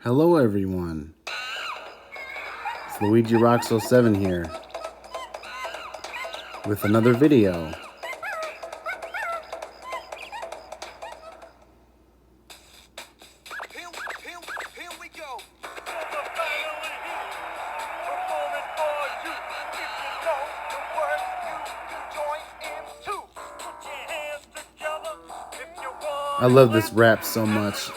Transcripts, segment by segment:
Hello everyone, it's Luigi Roxo 7 here with another video. Here we go. I love this rap so much.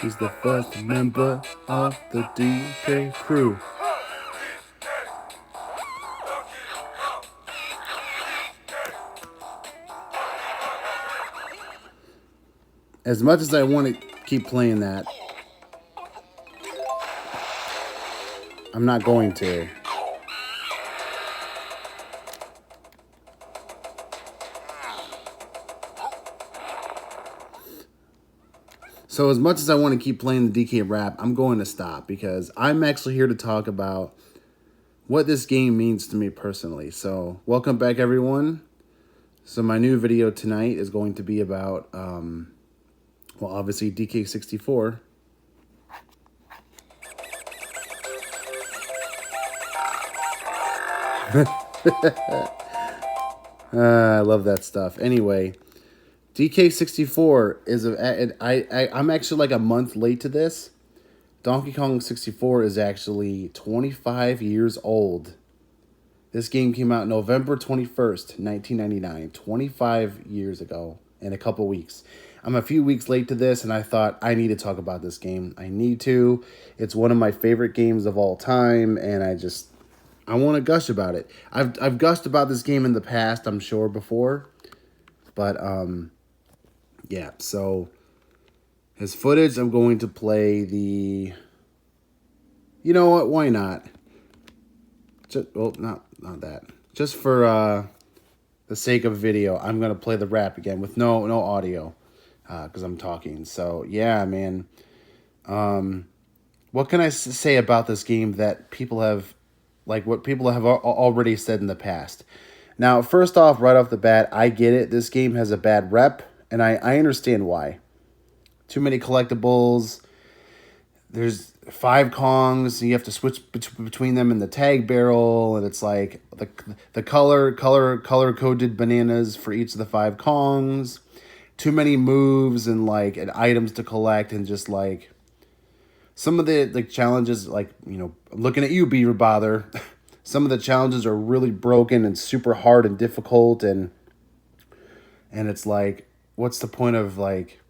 He's the first member of the DK crew. As much as I want to keep playing that, I'm not going to. So as much as I want to keep playing the DK rap, I'm going to stop because I'm actually here to talk about what this game means to me personally. So welcome back, everyone. So my new video tonight is going to be about, well, obviously DK64. I love that stuff. Anyway, DK64 is I'm actually like a month late to this. Donkey Kong 64 is actually 25 years old. This game came out November 21st, 1999, 25 years ago in a couple weeks. I'm a few weeks late to this, and I thought I need to talk about this game. I need to. It's one of my favorite games of all time, and I want to gush about it. I've gushed about this game in the past, I'm sure, before. But, yeah, so as footage, I'm going to play the... You know what? Why not? Well, not that. Just for the sake of video, I'm going to play the rap again with no audio because I'm talking. So, yeah, man. What can I say about this game that people have... Like what people have already said in the past. Now, first off, right off the bat, I get it. This game has a bad rep, and I understand why. Too many collectibles. There's 5 Kongs, and you have to switch between them in the tag barrel, and it's like the color-coded bananas for each of the 5 Kongs. Too many moves and items to collect, and just like... Some of the challenges, like, you know, I'm looking at you, Beaver Bother. Some of the challenges are really broken and super hard and difficult, and it's like, what's the point of like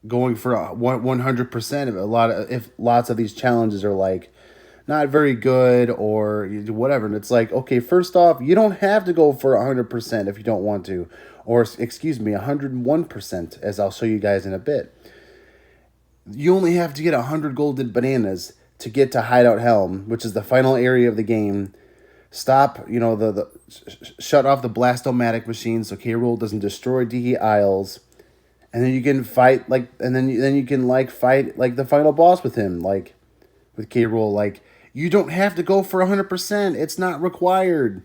going for 100% if lots of these challenges are like not very good or whatever. And it's like, okay, first off, you don't have to go for 100% if you don't want to, or excuse me, 101%, as I'll show you guys in a bit. You only have to get 100 golden bananas to get to Hideout Helm, which is the final area of the game. Stop, you know, shut off the Blast-O-Matic machine so K-Rool doesn't destroy DE Isles, and then you can fight and then you can fight the final boss with him, like with K-Rool. Like, you don't have to go for 100%. It's not required.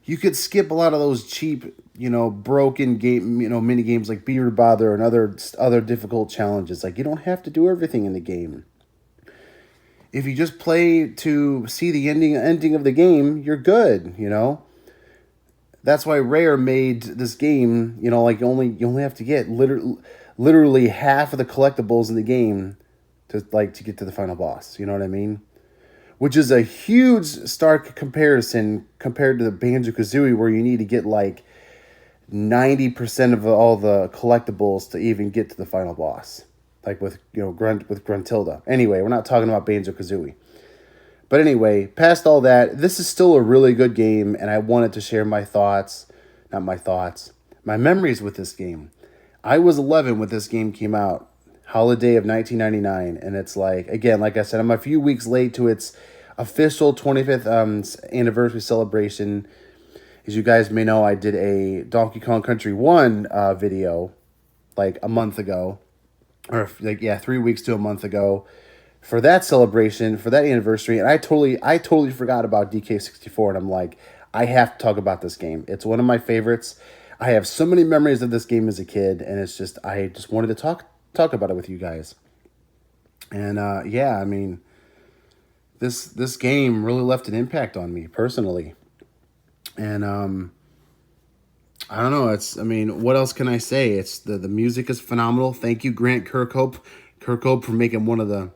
You could skip a lot of those cheap, you know, broken game, you know, mini games like Beaver Bother and other difficult challenges. Like, you don't have to do everything in the game. If you just play to see the ending of the game, you're good, you know. That's why Rare made this game, you know, like you only have to get literally half of the collectibles in the game to get to the final boss. You know what I mean? Which is a huge stark comparison compared to the Banjo-Kazooie, where you need to get like 90% of all the collectibles to even get to the final boss. Like with, you know, with Gruntilda. Anyway, we're not talking about Banjo-Kazooie. But anyway, past all that, this is still a really good game, and I wanted to share my thoughts, my memories with this game. I was 11 when this game came out, holiday of 1999, and it's like, again, like I said, I'm a few weeks late to its official 25th anniversary celebration. As you guys may know, I did a Donkey Kong Country 1 video like a month ago, or like, yeah, 3 weeks to a month ago, for that celebration, for that anniversary, and I totally forgot about DK64, and I'm like, I have to talk about this game. It's one of my favorites. I have so many memories of this game as a kid, and I just wanted to talk about it with you guys. And yeah, I mean, this game really left an impact on me personally. And I don't know. I mean, what else can I say? It's the music is phenomenal. Thank you, Kirkhope, for making one of the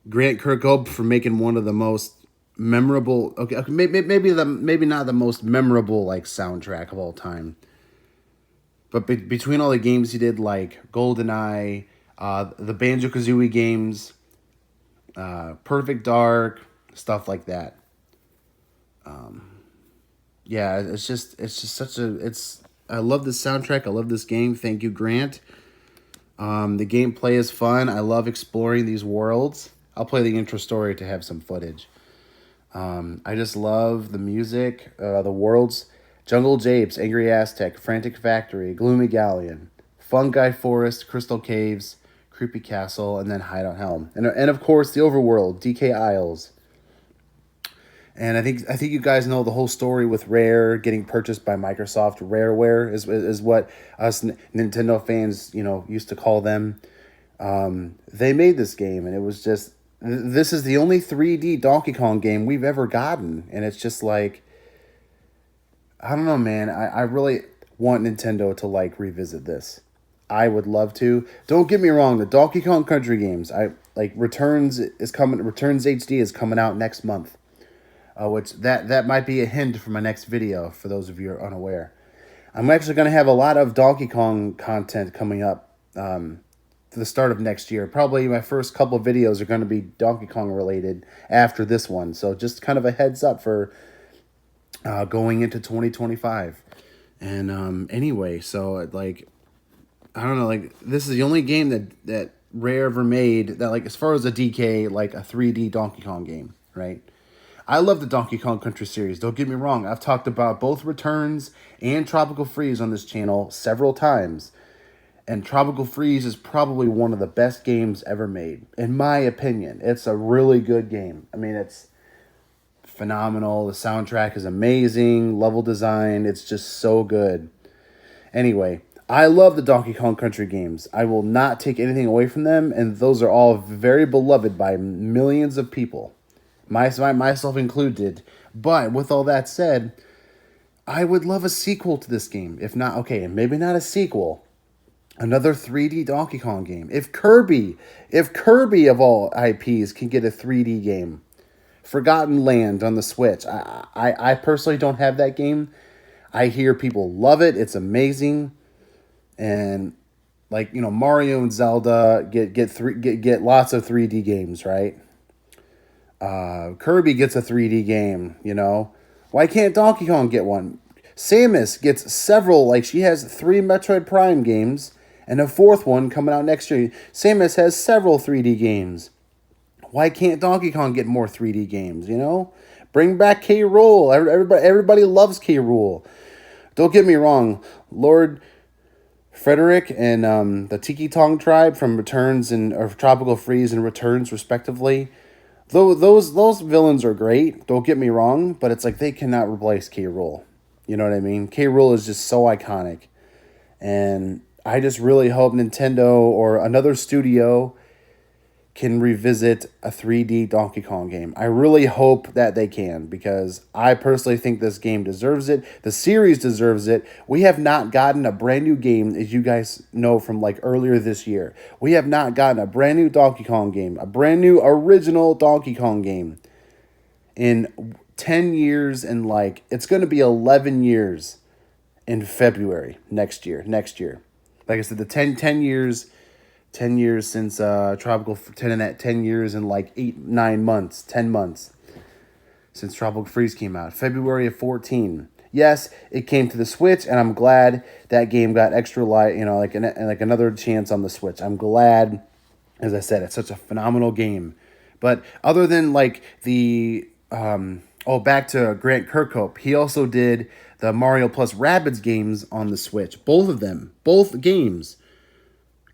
Grant Kirkhope for making one of the most memorable. Okay, maybe not the most memorable like soundtrack of all time, but between all the games he did, like GoldenEye, the Banjo Kazooie games, Perfect Dark, stuff like that. Yeah, it's just such a it's. I love this soundtrack. I love this game. Thank you, Grant. The gameplay is fun. I love exploring these worlds. I'll play the intro story to have some footage. I just love the music, the worlds. Jungle Japes, Angry Aztec, Frantic Factory, Gloomy Galleon, Fungi Forest, Crystal Caves, Creepy Castle, and then Hideout Helm. And of course, the Overworld, DK Isles. And I think you guys know the whole story with Rare getting purchased by Microsoft. Rareware is what us Nintendo fans, used to call them. They made this game, and it was just, this is the only 3D Donkey Kong game we've ever gotten. And it's just like, I don't know, man. I really want Nintendo to like revisit this. I would love to. Don't get me wrong, the Donkey Kong Country games, Returns HD is coming out next month. Which that might be a hint for my next video, for those of you who are unaware. I'm actually going to have a lot of Donkey Kong content coming up for the start of next year. Probably my first couple of videos are going to be Donkey Kong related after this one. So just kind of a heads up for going into 2025. And anyway, so like, I don't know, like this is the only game that Rare ever made that, like, as far as a DK, like a 3D Donkey Kong game, right? I love the Donkey Kong Country series. Don't get me wrong. I've talked about both Returns and Tropical Freeze on this channel several times. And Tropical Freeze is probably one of the best games ever made, in my opinion. It's a really good game. I mean, it's phenomenal. The soundtrack is amazing. Level design, it's just so good. Anyway, I love the Donkey Kong Country games. I will not take anything away from them, and those are all very beloved by millions of people. Myself included. But with all that said, I would love a sequel to this game. If not, okay, maybe not a sequel, another 3D Donkey Kong game. If Kirby of all IPs can get a 3D game, Forgotten Land on the Switch. I personally don't have that game. I hear people love it. It's amazing. And like, Mario and Zelda get lots of 3D games, right? Kirby gets a 3D game, Why can't Donkey Kong get one? Samus gets several, like she has 3 Metroid Prime games and a 4th one coming out next year. Samus has several 3D games. Why can't Donkey Kong get more 3D games, Bring back K. Rool. Everybody loves K. Rool. Don't get me wrong, Lord Frederick and the Tiki Tong tribe from Returns or Tropical Freeze and Returns respectively. Those villains are great, don't get me wrong, but it's like they cannot replace K. Rool. You know what I mean? K. Rool is just so iconic. And I just really hope Nintendo or another studio can revisit a 3D Donkey Kong game. I really hope that they can, because I personally think this game deserves it. The series deserves it. We have not gotten a brand new game, as you guys know from like earlier this year. We have not gotten a brand new Donkey Kong game, a brand new original Donkey Kong game in 10 years, and like it's going to be 11 years in February next year. Like I said, the 10 years 10 years since Tropical 10 years and like 10 months since Tropical Freeze came out. February of 14. Yes, it came to the Switch, and I'm glad that game got extra light, like another chance on the Switch. I'm glad, as I said, it's such a phenomenal game. But other than like the back to Grant Kirkhope, he also did the Mario plus Rabbids games on the Switch. Both of them, both games,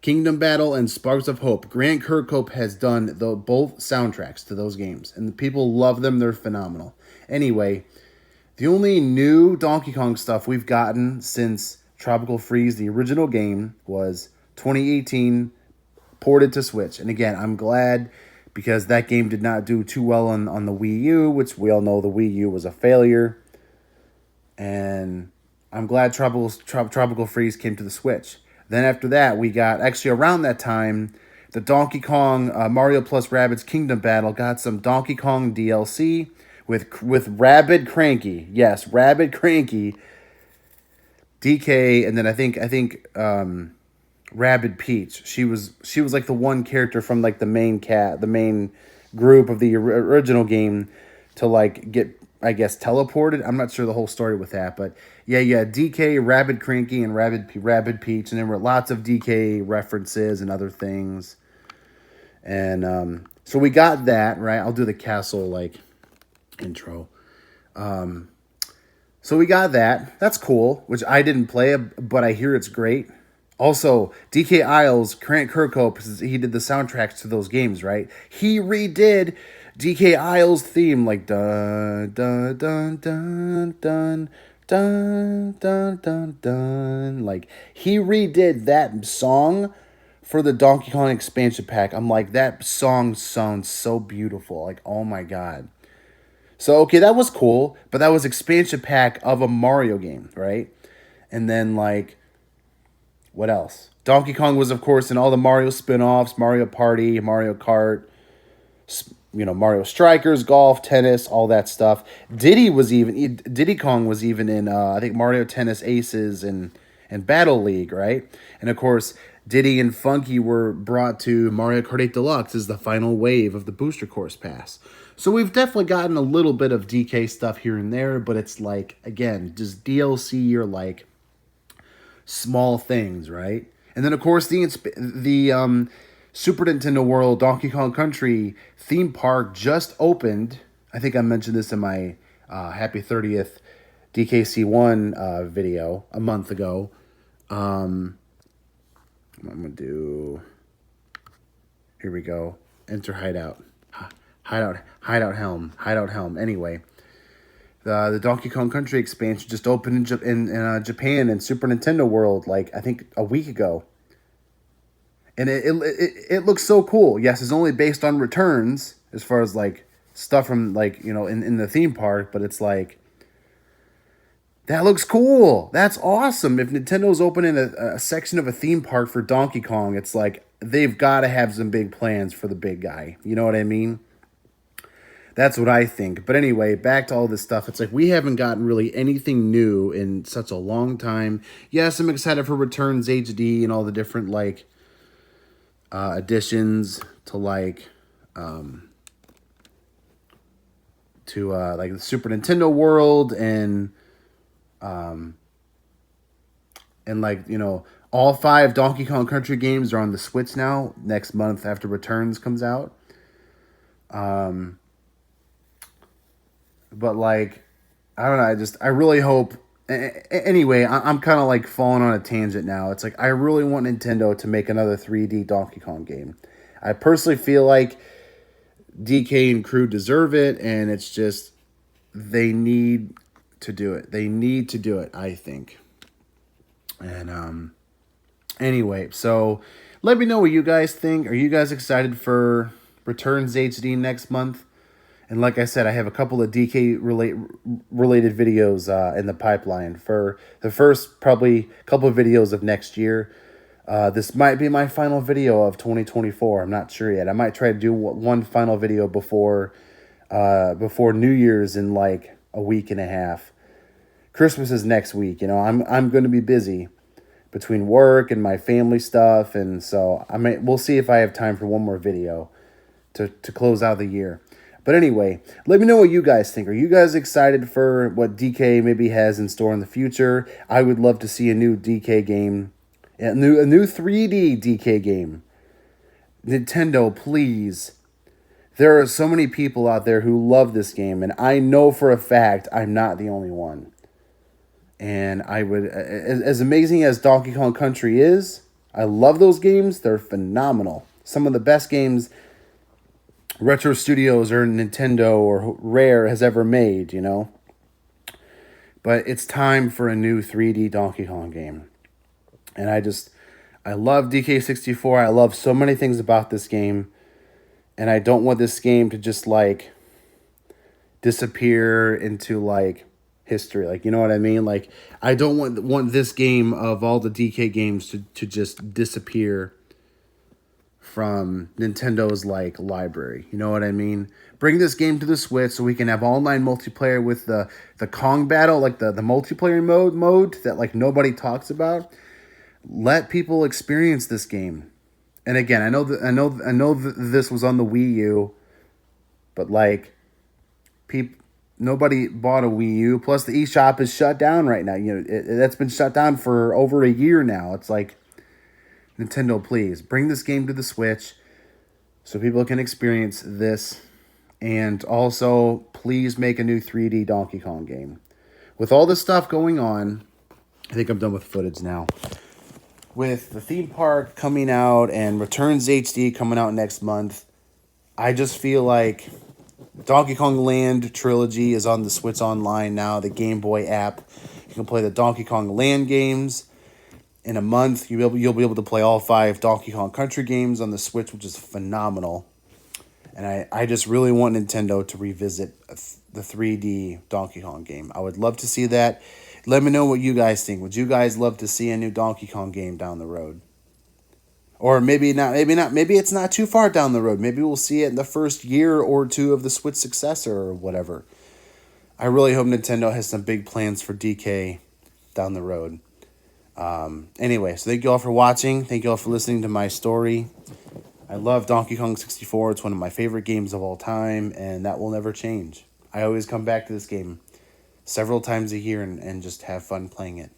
Kingdom Battle and Sparks of Hope. Grant Kirkhope has done both soundtracks to those games, and the people love them. They're phenomenal. Anyway, the only new Donkey Kong stuff we've gotten since Tropical Freeze, the original game, was 2018, ported to Switch. And again, I'm glad because that game did not do too well on the Wii U, which we all know the Wii U was a failure. And I'm glad Tropical Freeze came to the Switch. Then after that, we got, actually around that time, the Donkey Kong Mario plus Rabbids Kingdom Battle got some Donkey Kong DLC with Rabbid Cranky. Yes, Rabbid Cranky, DK, and then I think Rabbid Peach. She was like the one character from like the main group of the original game to like get, I guess, teleported. I'm not sure the whole story with that, but yeah, DK, Rabbid Cranky, and Rabbid Peach, and there were lots of DK references and other things. And so we got that, right? I'll do the castle like intro. So we got that. That's cool, which I didn't play, but I hear it's great. Also, DK Isles, Grant Kirkhope, he did the soundtracks to those games, right? He redid DK Isles theme, like dun dun dun dun dun dun dun dun dun. Like, he redid that song for the Donkey Kong expansion pack. I'm like, that song sounds so beautiful. Like, oh my god. So, okay, that was cool, but that was expansion pack of a Mario game, right? And then, like, what else? Donkey Kong was, of course, in all the Mario spin-offs, Mario Party, Mario Kart, Mario Strikers, golf, tennis, all that stuff. Diddy Kong was even in, I think, Mario Tennis Aces and Battle League, right? And, of course, Diddy and Funky were brought to Mario Kart 8 Deluxe as the final wave of the Booster Course Pass. So we've definitely gotten a little bit of DK stuff here and there, but it's like, again, just DLC or like small things, right? And then, of course, the Super Nintendo World Donkey Kong Country theme park just opened. I think I mentioned this in my Happy 30th DKC1 video a month ago. I'm going to do... Here we go. Enter Hideout. Hideout Helm. Anyway, the Donkey Kong Country expansion just opened in Japan and Super Nintendo World, like, I think a week ago. And it looks so cool. Yes, it's only based on returns as far as like stuff from like, in the theme park, but it's like, that looks cool. That's awesome. If Nintendo's opening a section of a theme park for Donkey Kong, it's like they've got to have some big plans for the big guy. You know what I mean? That's what I think. But anyway, back to all this stuff. It's like we haven't gotten really anything new in such a long time. Yes, I'm excited for Returns HD and all the different like additions to like like the Super Nintendo World and like, all 5 Donkey Kong Country games are on the Switch now next month after Returns comes out. But like, I don't know, I really hope, anyway, I'm kind of like falling on a tangent now. It's like, I really want Nintendo to make another 3D Donkey Kong game. I personally feel like DK and crew deserve it, and it's just, they need to do it. They need to do it, I think. And, anyway, so let me know what you guys think. Are you guys excited for Returns HD next month? And like I said, I have a couple of DK related videos in the pipeline for the first probably couple of videos of next year. This might be my final video of 2024. I'm not sure yet. I might try to do one final video before New Year's in like a week and a half. Christmas is next week. I'm going to be busy between work and my family stuff, and so we'll see if I have time for one more video to close out the year. But anyway, let me know what you guys think. Are you guys excited for what DK maybe has in store in the future? I would love to see a new DK game, a new 3D DK game. Nintendo, please there are so many people out there who love this game, and I know for a fact I'm not the only one. And I would, as amazing as Donkey Kong Country is, I love those games. They're phenomenal. Some of the best games Retro Studios or Nintendo or Rare has ever made, you know? But it's time for a new 3D Donkey Kong game. And I love DK64. I love so many things about this game. And I don't want this game to just, like, disappear into, like, history. Like, you know what I mean? Like, I don't want this game of all the DK games to just disappear from Nintendo's, like, library. You know what I mean? Bring this game to the Switch so we can have online multiplayer with the Kong battle, like the multiplayer mode that, like, nobody talks about. Let people experience this game. And again, I know that this was on the Wii U, but, like, nobody bought a Wii U. Plus, the eShop is shut down right now. You know, that's been shut down for over a year now. It's like, Nintendo, please bring this game to the Switch so people can experience this. And also, please make a new 3D Donkey Kong game. With all this stuff going on, I think I'm done with footage now. With the theme park coming out and Returns HD coming out next month, I just feel like Donkey Kong Land Trilogy is on the Switch Online now, the Game Boy app. You can play the Donkey Kong Land games. In a month, you'll be able to play all 5 Donkey Kong Country games on the Switch, which is phenomenal. And I just really want Nintendo to revisit the 3D Donkey Kong game. I would love to see that. Let me know what you guys think. Would you guys love to see a new Donkey Kong game down the road? Or maybe not. Maybe it's not too far down the road. Maybe we'll see it in the first year or two of the Switch successor or whatever. I really hope Nintendo has some big plans for DK down the road. Anyway, so thank you all for watching. Thank you all for listening to my story. I love Donkey Kong 64. It's one of my favorite games of all time, and that will never change. I always come back to this game several times a year and just have fun playing it.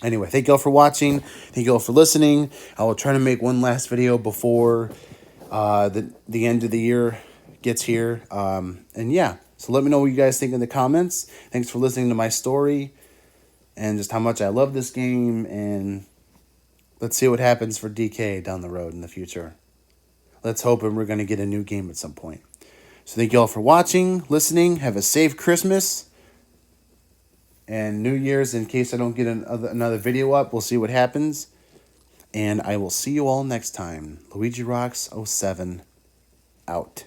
Anyway, thank you all for watching. Thank you all for listening. I will try to make one last video before the end of the year gets here. And yeah, so let me know what you guys think in the comments. Thanks for listening to my story and just how much I love this game. And let's see what happens for DK down the road in the future. Let's hope we're going to get a new game at some point. So thank you all for watching, listening. Have a safe Christmas and New Year's. In case I don't get another video up, we'll see what happens. And I will see you all next time. Luigi Rocks 07 out.